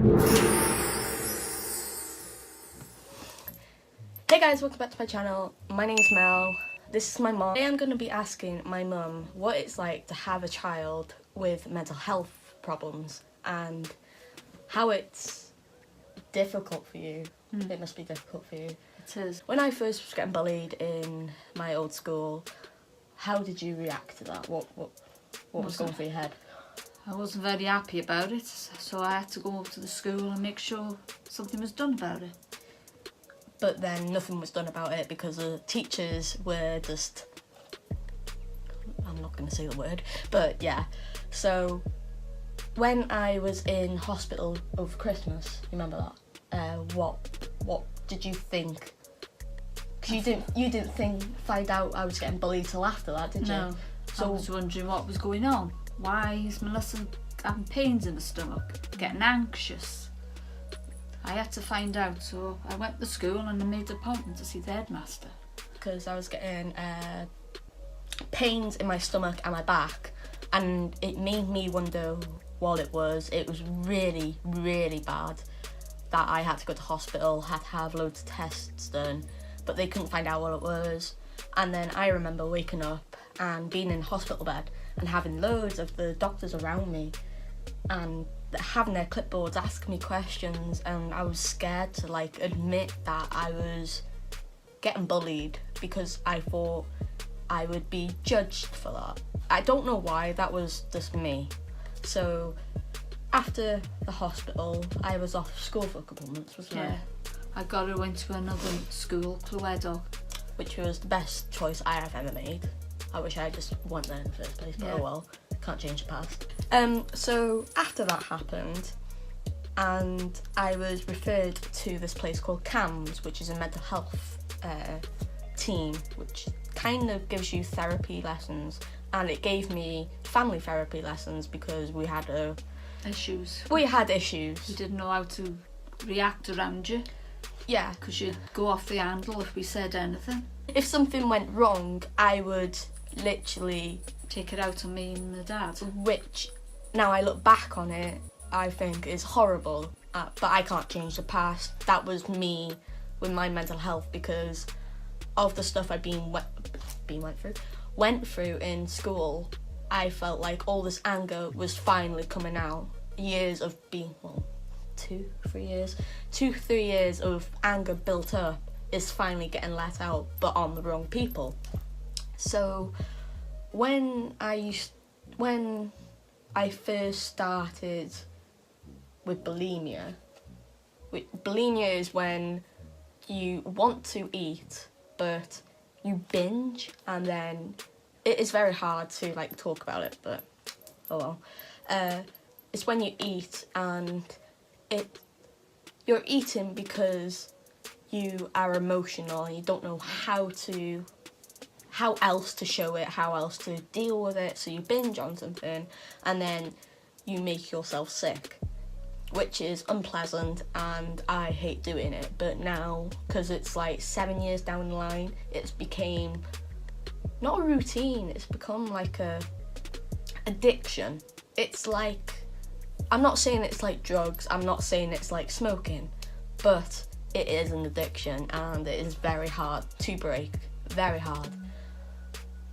Hey guys, welcome back to my channel. My name's Mel. This is my mom. Today I'm going to be asking my mum what it's like to have a child with mental health problems and how it's difficult for you. It must be difficult for you. It is. When I first was getting bullied in my old school, how did you react to that? What was going through your head? I wasn't very happy about it, so I had to go up to the school and make sure something was done about it. But then nothing was done about it because the teachers were just... I'm not going to say the word, but yeah. So when I was in hospital over Christmas, you remember that? What did you think? Because you didn't find out I was getting bullied till after that, did you? No. So I was wondering what was going on. Why is Melissa having pains in the stomach, getting anxious? I had to find out, so I went to school and I made an appointment to see the headmaster. because I was getting pains in my stomach and my back, and it made me wonder what it was. It was really, really bad that I had to go to hospital, had to have loads of tests done, but they couldn't find out what it was. And then I remember waking up and being in hospital bed and having loads of the doctors around me and having their clipboards asking me questions, and I was scared to admit that I was getting bullied because I thought I would be judged for that. I don't know why, that was just me. So after the hospital, I was off school for a couple of months, wasn't I? I got her into another school, Cluedo. Which was the best choice I have ever made. I wish I just went there in the first place, but oh well, can't change the past. So after that happened, and I was referred to this place called CAMS, which is a mental health team, which kind of gives you therapy lessons, and it gave me family therapy lessons because we had Issues. We didn't know how to react around you. Yeah. Because you'd go off the handle if we said anything. If something went wrong, I would literally take it out on me and my dad. Which, now I look back on it, I think is horrible. But I can't change the past. That was me with my mental health because of the stuff I went through in school. I felt like all this anger was finally coming out. Years of being, 2-3 years of anger built up is finally getting let out, but on the wrong people. So when I first started with bulimia is when you want to eat but you binge, and then it is very hard to talk about it, but oh well. It's when you eat and you're eating because you are emotional and you don't know how else to show it, how else to deal with it, so you binge on something and then you make yourself sick, which is unpleasant and I hate doing it. But now, because it's 7 years down the line, it's became not a routine, it's become a addiction. It's I'm not saying it's like drugs, I'm not saying it's like smoking, but it is an addiction and it is very hard to break, very hard.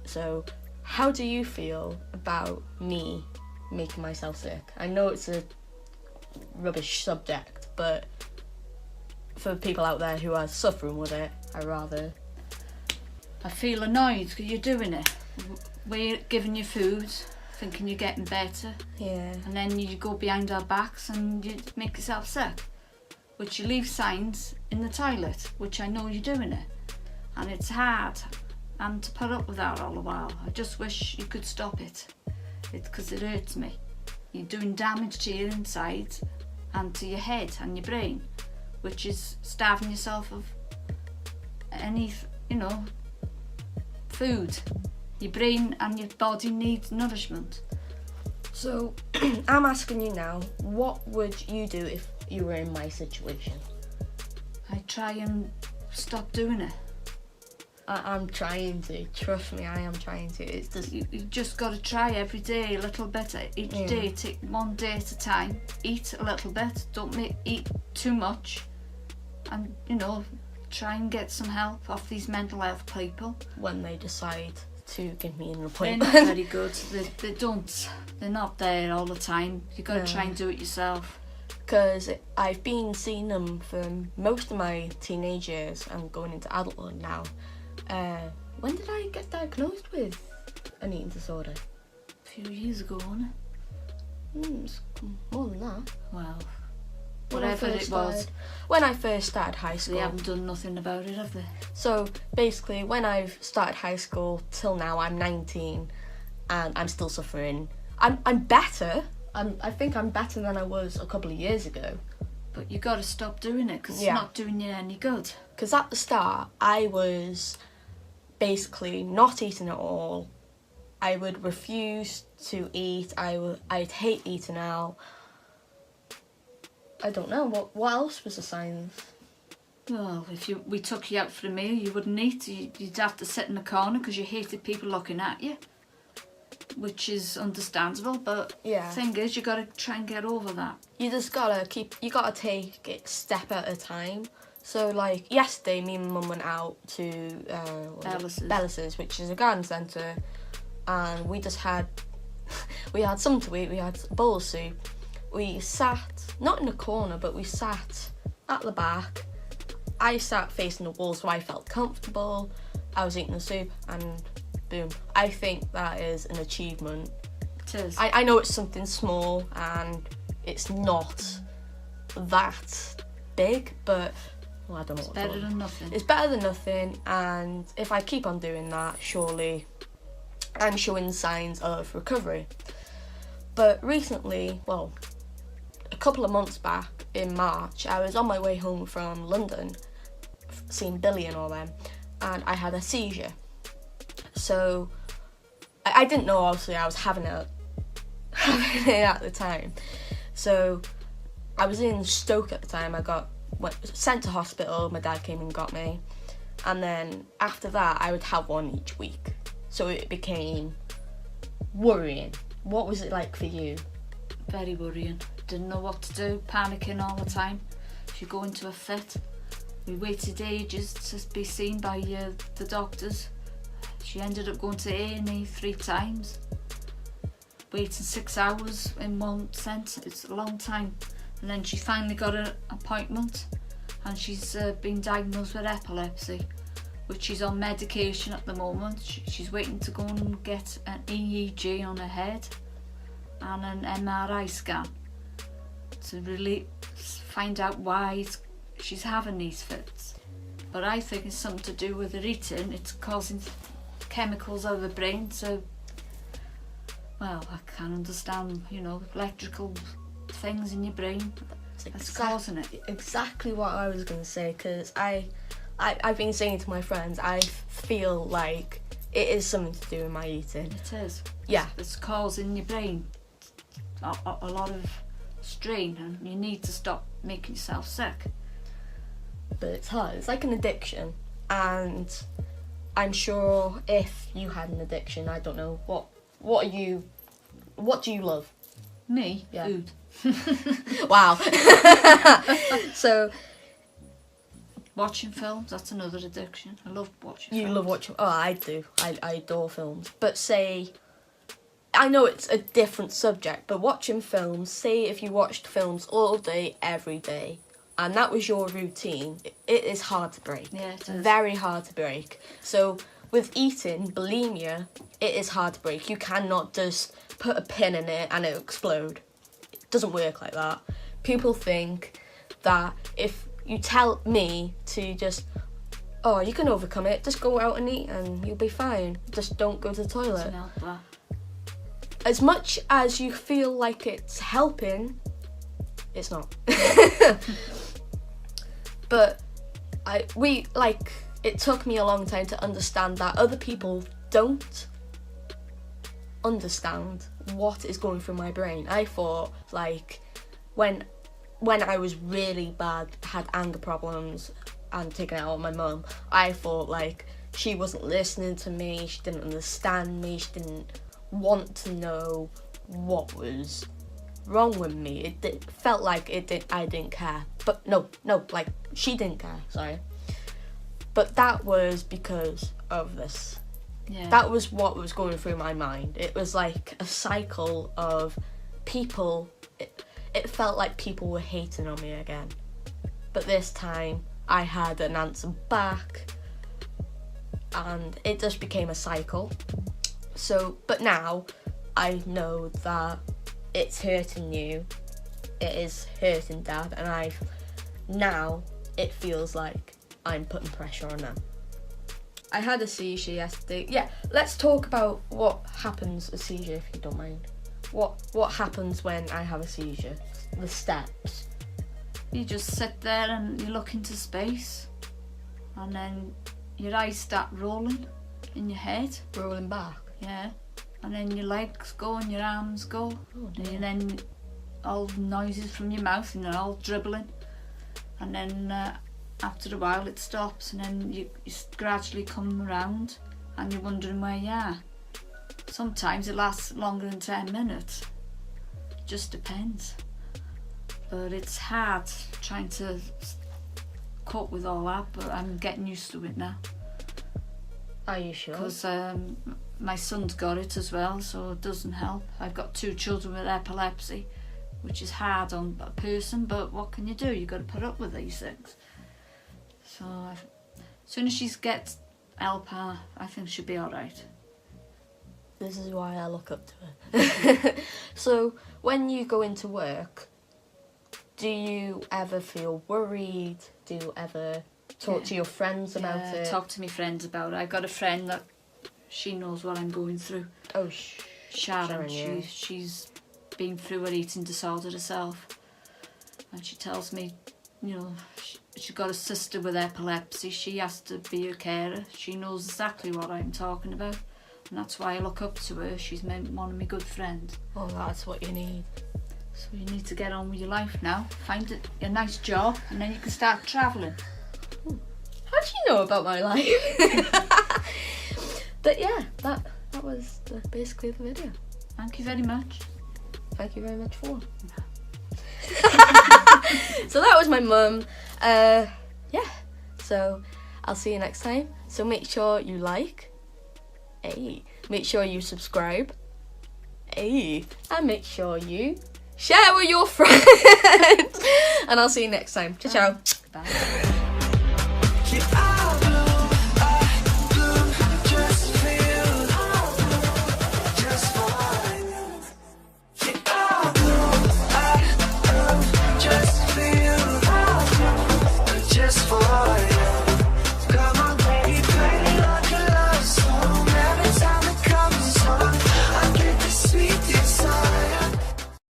So how do you feel about me making myself sick? I know it's a rubbish subject, but for people out there who are suffering with it, I feel annoyed because you're doing it. We're giving you food, thinking you're getting better. Yeah. And then you go behind our backs and you make yourself sick. Which you leave signs in the toilet, which I know you're doing it. And it's hard and to put up with that all the while. I just wish you could stop it. Because it hurts me. You're doing damage to your insides and to your head and your brain, which is starving yourself of any, food. Your brain and your body needs nourishment. So I'm asking you now, what would you do if you were in my situation? I try and stop doing it. I'm trying to. Trust me, I am trying to. It's just You just got to try every day a little bit. Each day, take one day at a time. Eat a little bit. Don't eat too much. And, try and get some help off these mental health people. when they decide to give me an They're appointment. not very good. They're not there all the time. You got to try and do it yourself. Because I've been seeing them for most of my teenage years and going into adulthood now. When did I get diagnosed with an eating disorder? A few years ago, wasn't it? It's more than that. Well, When I whatever first it was, started- When I first started high they school. haven't done nothing about it, have they? So basically, when I've started high school till now, I'm 19, and I'm still suffering. I'm better. I think I'm better than I was a couple of years ago. But you got to stop doing it because Yeah. it's not doing you any good. Because at the start, I was basically not eating at all. I would refuse to eat. I'd hate eating out. I don't know what else was the signs. Well, if we took you out for a meal, you wouldn't eat. You'd have to sit in the corner because you hated people looking at you, which is understandable. But Yeah. the thing is, you got to try and get over that. You just gotta take it step at a time. So like yesterday, me and my mum went out to Bellis's, which is a garden centre, and we just had something to eat. We had a bowl of soup. We sat not in a corner, but we sat at the back. I sat facing the wall, so I felt comfortable. I was eating the soup, and boom. I think that is an achievement. It is. I know it's something small and it's not that big, but I don't know what Better than nothing. It's better than nothing, and if I keep on doing that, surely I'm showing signs of recovery. But recently, well, a couple of months back in March, I was on my way home from London, seeing Billy and all them, and I had a seizure. So I didn't know, obviously, I was having it at the time. So I was in Stoke at the time. I got sent to hospital. My dad came and got me, and then after that I would have one each week. So it became worrying. What was it like for you? Very worrying. Didn't know what to do. Panicking all the time. If you go into a fit, we waited ages to be seen by the doctors. She ended up going to A&E 3 times. Waiting 6 hours in one sense. It's a long time. And then she finally got an appointment, and she's been diagnosed with epilepsy, which she's on medication at the moment. She's waiting to go and get an EEG on her head and an MRI scan to really find out why she's having these fits. But I think it's something to do with her eating. It's causing chemicals over the brain, so well, I can't understand, electrical things in your brain that's causing it. Exactly what I was going to say, because I've been saying to my friends, I feel like it is something to do with my eating. It is. Yeah. It's causing your brain a lot of strain, and you need to stop making yourself sick. But it's hard. It's like an addiction, and I'm sure if you had an addiction, I don't know, what do you love? Me? Yeah. Food. Wow. So Watching films, that's another addiction. I love watching you films. love watching. Oh, I do. I adore films. But say, I know it's a different subject, but watching films, say if you watched films all day, every day, and that was your routine, it is hard to break. Yeah, it is. Very hard to break. So with eating, bulimia, it is hard to break. You cannot just put a pin in it and it'll explode. It doesn't work like that. People think that if you tell me to just, oh, you can overcome it, just go out and eat and you'll be fine. Just don't go to the toilet. Doesn't help that. As much as you feel like it's helping, it's not. But it took me a long time to understand that other people don't understand what is going through my brain. I thought, like, when I was really bad, had anger problems and taken it out on my mum, I thought, like, she wasn't listening to me, she didn't understand me, she didn't want to know what was wrong with me. It felt like I didn't care. But no, like, she didn't care, sorry. But that was because of this. Yeah. That was what was going through my mind. It was like a cycle of people. It felt like people were hating on me again. But this time, I had an answer back. And it just became a cycle. So, but now, I know that it's hurting you. It is hurting Dad. And now, it feels like I'm putting pressure on them. I had a seizure yesterday. Yeah, let's talk about what happens a seizure, if you don't mind. What happens when I have a seizure? The steps. You just sit there and you look into space, and then your eyes start rolling in your head. Rolling back. Yeah. And then your legs go and your arms go. Oh, dear. And then all the noises from your mouth and they're all dribbling. And then after a while it stops, and then you gradually come around and you're wondering where you are. Sometimes it lasts longer than 10 minutes. Just depends. But it's hard trying to cope with all that, but I'm getting used to it now. Are you sure? Because my son's got it as well, so it doesn't help. I've got 2 children with epilepsy, which is hard on a person, but what can you do? You've got to put up with these things. So as soon as she gets help, I think she'll be alright. This is why I look up to her. So, when you go into work, do you ever feel worried? Do you ever talk to your friends about it? Talk to my friends about it. I've got a friend that she knows what I'm going through. Oh, Sharon, yeah. she's been through an eating disorder herself, and she tells me, you know, she's got a sister with epilepsy. She has to be a carer. She knows exactly what I'm talking about, and that's why I look up to her. She's one of my good friends. Oh, that's what you need. So you need to get on with your life now. Find a nice job, and then you can start travelling. How do you know about my life? But yeah, that was basically the video. Thank you very much. Thank you very much for. So that was my mum. Yeah. So I'll see you next time. So make sure you like. Hey. Make sure you subscribe. Hey. And make sure you share with your friends. And I'll see you next time. Ciao, ciao. Bye. Keep